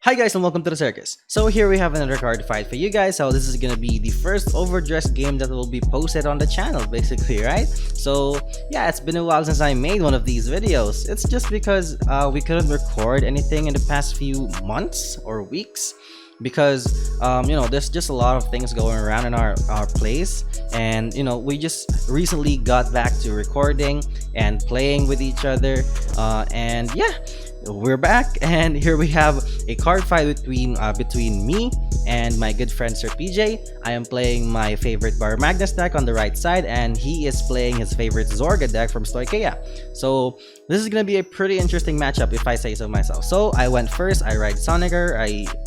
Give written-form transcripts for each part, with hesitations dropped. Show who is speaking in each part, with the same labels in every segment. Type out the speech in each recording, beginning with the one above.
Speaker 1: Hi guys and welcome to the circus. So here we have another card fight for you guys. So this is gonna be the first overdressed game that will be posted on the channel basically, right? So yeah, it's been a while since I made one of these videos. It's just because we couldn't record anything in the past few months or weeks because there's just a lot of things going around in our place, and we just recently got back to recording and playing with each other, and yeah, we're back, and here we have a card fight between me and my good friend Sir PJ. I am playing my favorite Baromagnes deck on the right side, and he is playing his favorite Zorga deck from Stoicheia. So this is gonna be a pretty interesting matchup if I say so myself. So I went first. I ride Sonicer.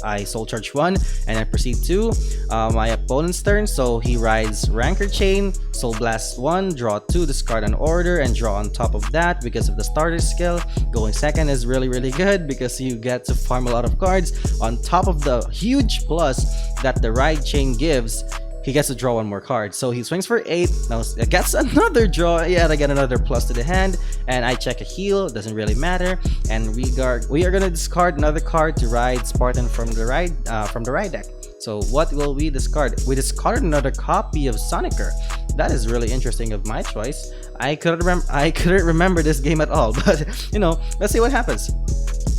Speaker 1: I soul charge 1 and I proceed to my opponent's turn. So he rides Rancor Chain, Soul Blast 1, draw 2, discard an order, and draw on top of that because of the starter skill. Going second is really good because you get to farm a lot of cards on top of the huge plus that the ride chain gives. He gets to draw one more card, so he swings for 8. Now gets another draw. Yeah, I get another plus to the hand, and I check a heal. Doesn't really matter. And we are gonna discard another card to ride Spartan from the ride deck. So what will we discard? We discarded another copy of Sonicer. That is really interesting of my choice. I couldn't remember this game at all, but let's see what happens.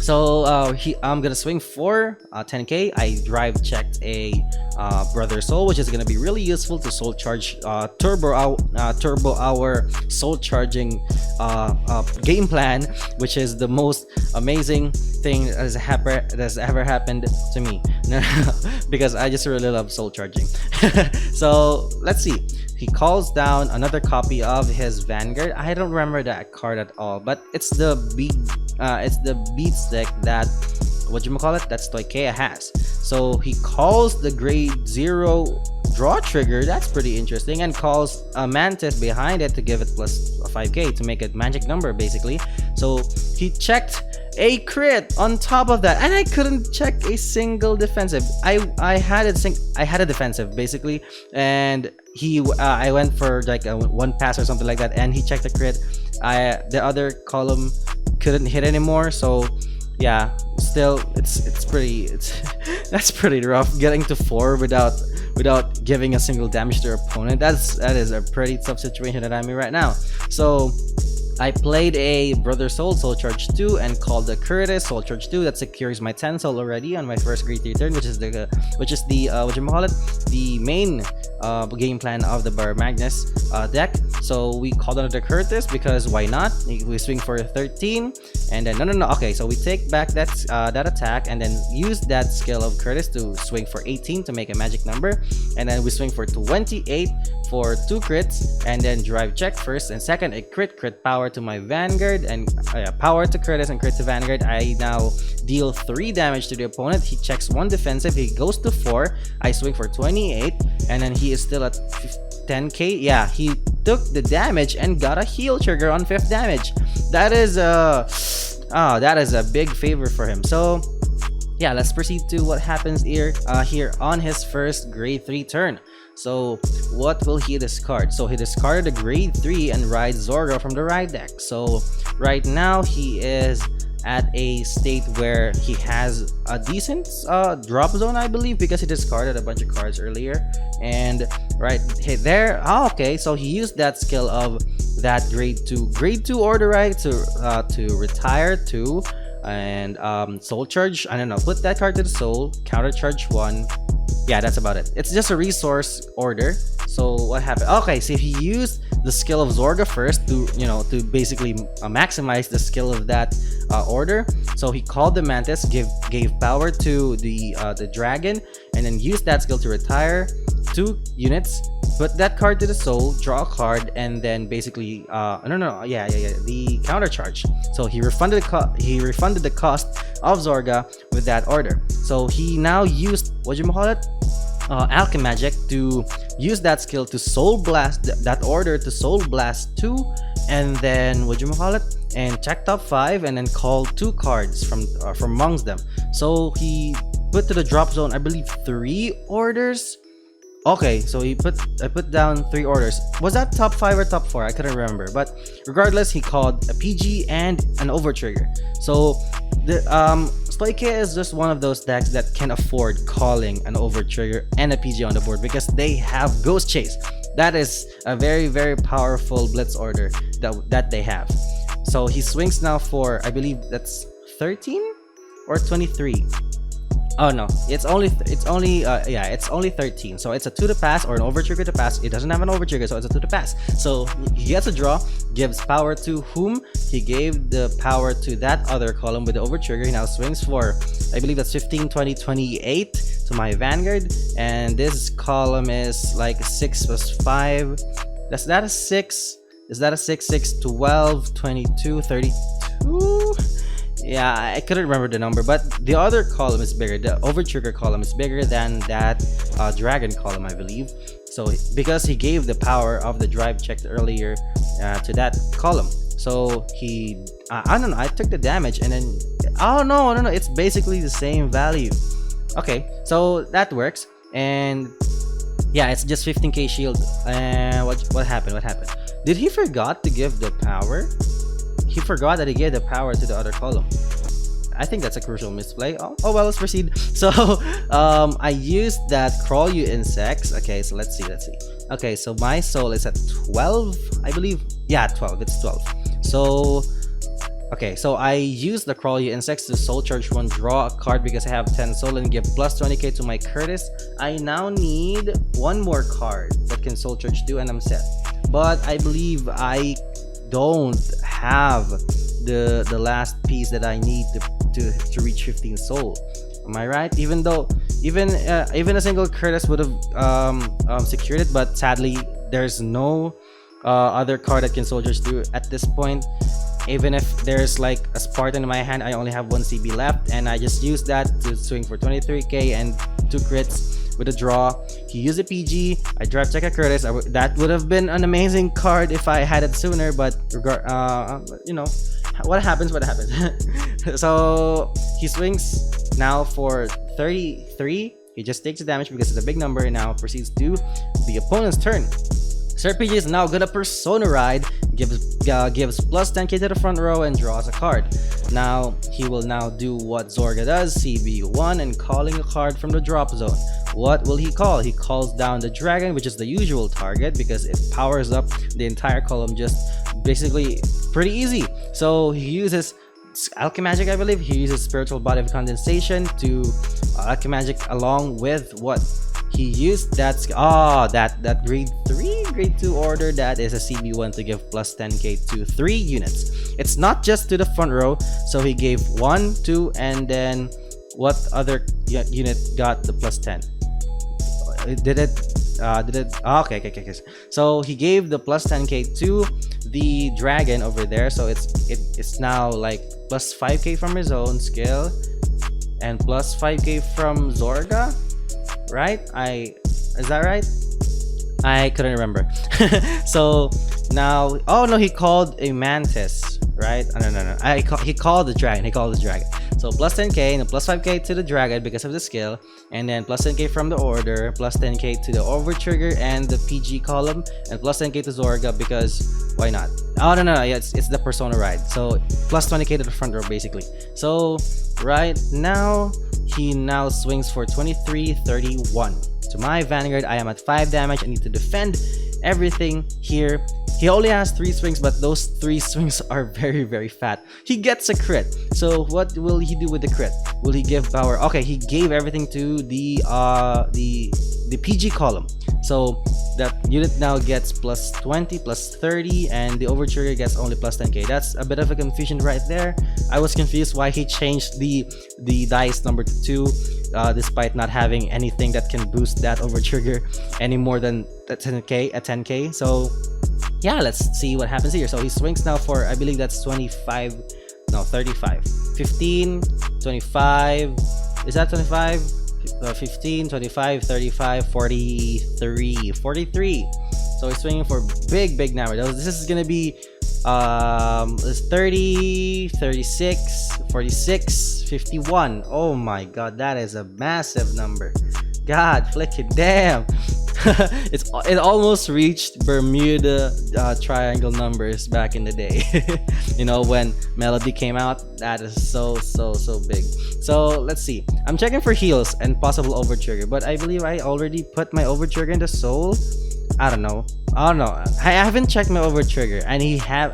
Speaker 1: So I'm gonna swing for 10k. I drive checked a Brother Soul, which is gonna be really useful to soul charge turbo our soul charging game plan, which is the most amazing thing that's ever happened to me. Because I just really love soul charging. So let's see. He calls down another copy of his Vanguard. I don't remember that card at all, but it's the beats deck that that Stoicheia has. So he calls the grade 0 draw trigger. That's pretty interesting, and calls a Mantis behind it to give it plus 5k to make it magic number basically. So he checked a crit on top of that, and I couldn't check a single defensive. I had a defensive basically, and I went for like a one pass or something like that, and he checked the crit. The other column couldn't hit anymore, so yeah, still it's pretty that's pretty rough getting to 4 without giving a single damage to your opponent. That is a pretty tough situation that I'm in right now. So I played a Brother Soul, Soul Charge 2, and called the Curtis, Soul Charge 2. That secures my 10 soul already on my first grade 3 turn, which is the main game plan of the Baromagnes deck. So we called another Curtis because why not? We swing for 13, and then no. Okay, so we take back that attack and then use that skill of Curtis to swing for 18 to make a magic number, and then we swing for 28 for 2 crits, and then drive check first and second a crit power to my Vanguard, and power to Curtis and crit to Vanguard. I now deal 3 damage to the opponent. He checks 1 defensive. He goes to 4. I swing for 28, and then he is still at 10k. Yeah, he took the damage and got a heal trigger on 5th damage. That is a big favor for him. So yeah, let's proceed to what happens here on his first grade 3 turn. So what will he discard? So he discarded a grade 3 and rides Zorga from the ride deck. So right now he is at a state where he has a decent drop zone, I believe, because he discarded a bunch of cards earlier. And right there, okay, so he used that skill of that grade 2 order, right, to retire 2 and soul charge. I don't know, put that card to the soul, counter charge 1. Yeah, that's about it. It's just a resource order. So what happened? Okay, so he used the skill of Zorga first to basically maximize the skill of that order. So he called the Mantis, gave power to the dragon, and then used that skill to retire 2 units, put that card to the soul, draw a card, and then basically the counter charge. So he refunded the cost of Zorga with that order. So he now used Alchemy Magic to use that skill to soul blast that order to soul blast 2, and then and check top 5 and then call 2 cards from amongst them. So he put to the drop zone, I believe, 3 orders. Okay, so I put down 3 orders. Was that top 5 or top 4? I couldn't remember. But regardless, he called a PG and an over trigger. So the Stoicheia is just one of those decks that can afford calling an Overtrigger and a PG on the board because they have Ghost Chase. That is a very powerful blitz order that they have. So he swings now for, I believe that's 13 or 23. Oh no, it's only 13. So it's a 2 to pass or an Overtrigger to pass. It doesn't have an Overtrigger, so it's a 2 to pass. So he gets a draw, gives power to whom? He gave the power to that other column with the Overtrigger. He now swings for, I believe that's 15, 20, 28 to my Vanguard. And this column is like 6 plus 5. Is that a 6? Is that a 6, 6, 12, 22, 32? Yeah, I couldn't remember the number, but the other column is bigger. The Overtrigger column is bigger than that Dragon column, I believe. So because he gave the power of the drive checked earlier to that column, so he I don't know, I took the damage and then oh no, it's basically the same value. Okay, so that works. And yeah, it's just 15k shield. And what happened? Did he forgot to give the power? He forgot that he gave the power to the other column. I think that's a crucial misplay. Oh well, let's proceed. So I used that crawl you insects. Okay, so let's see. Okay, so my soul is at 12, I believe. Yeah, 12. It's 12. So okay, so I used the crawl you insects to soul charge 1, draw a card because I have 10 soul, and give plus 20k to my Curtis. I now need one more card that can soul charge 2 and I'm set. But I believe I don't have the last piece that I need to reach 15 soul. Am I right? Even though even a single Curtis would have secured it, but sadly there's no other card that can soul charge 2 at this point. Even if there's like a Spartan in my hand, I only have 1 CB left, and I just used that to swing for 23k and 2 crits with a draw. He used a PG. I drive check a Curtis. That would have been an amazing card if I had it sooner, but you know, what happens. So he swings now for 33. He just takes the damage because it's a big number, and now proceeds to the opponent's turn. Sir PG is now gonna Persona Ride, gives plus 10k to the front row and draws a card. Now he will now do what Zorga does, CB1 and calling a card from the drop zone. What will he call? He calls down the dragon, which is the usual target because it powers up the entire column, just basically pretty easy. So he uses Alchemagic, I believe. He uses Spiritual Body of Condensation to Alchemagic along with what he used. That's that grade 2 order. That is a CB1 to give plus 10k to 3 units. It's not just to the front row, so he gave 1, 2, and then what other unit got the plus 10? Did it okay. So he gave the plus 10k to the dragon over there, so it's now like plus 5k from his own skill and plus 5k from Zorga, right? Is that right? I couldn't remember. So now, oh no, he called a mantis, right? No. He called the dragon. So plus 10k and plus 5k to the dragon because of the skill, and then plus 10k from the order, plus 10k to the Overtrigger and the PG column, and plus 10k to Zorga because why not? Oh no, yeah, it's the Persona Ride. So plus 20k to the front row basically. So right now he now swings for 23-31. To my Vanguard, I am at 5 damage. I need to defend everything here. He only has 3 swings, but those 3 swings are very fat. He gets a crit. So what will he do with the crit? Will he give power? Okay, he gave everything to the PG column. So that unit now gets plus 20, plus 30, and the Overtrigger gets only plus 10k. That's a bit of a confusion right there. I was confused why he changed the dice number to 2, despite not having anything that can boost that Overtrigger any more than a 10k. So yeah, let's see what happens here. So he swings now for, I believe that's 35, no, 35, 15, 25, is that 25? 15, 25, 35, 43. So he's swinging for big number. This is gonna be 30, 36, 46, 51. Oh my god, that is a massive number. God flicking damn. It almost reached Bermuda Triangle numbers back in the day. You know, when Melody came out, that is so big. So let's see. I'm checking for heals and possible overtrigger, but I believe I already put my overtrigger in the soul. I don't know. I don't know. I haven't checked my overtrigger, and he has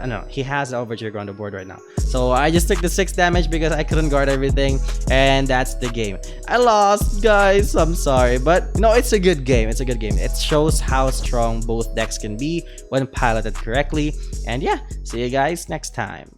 Speaker 1: the overtrigger on the board right now. So I just took the 6 damage because I couldn't guard everything, and that's the game. I lost, guys. I'm sorry, but no, it's a good game. It's a good game. It shows how strong both decks can be when piloted correctly. And yeah, see you guys next time.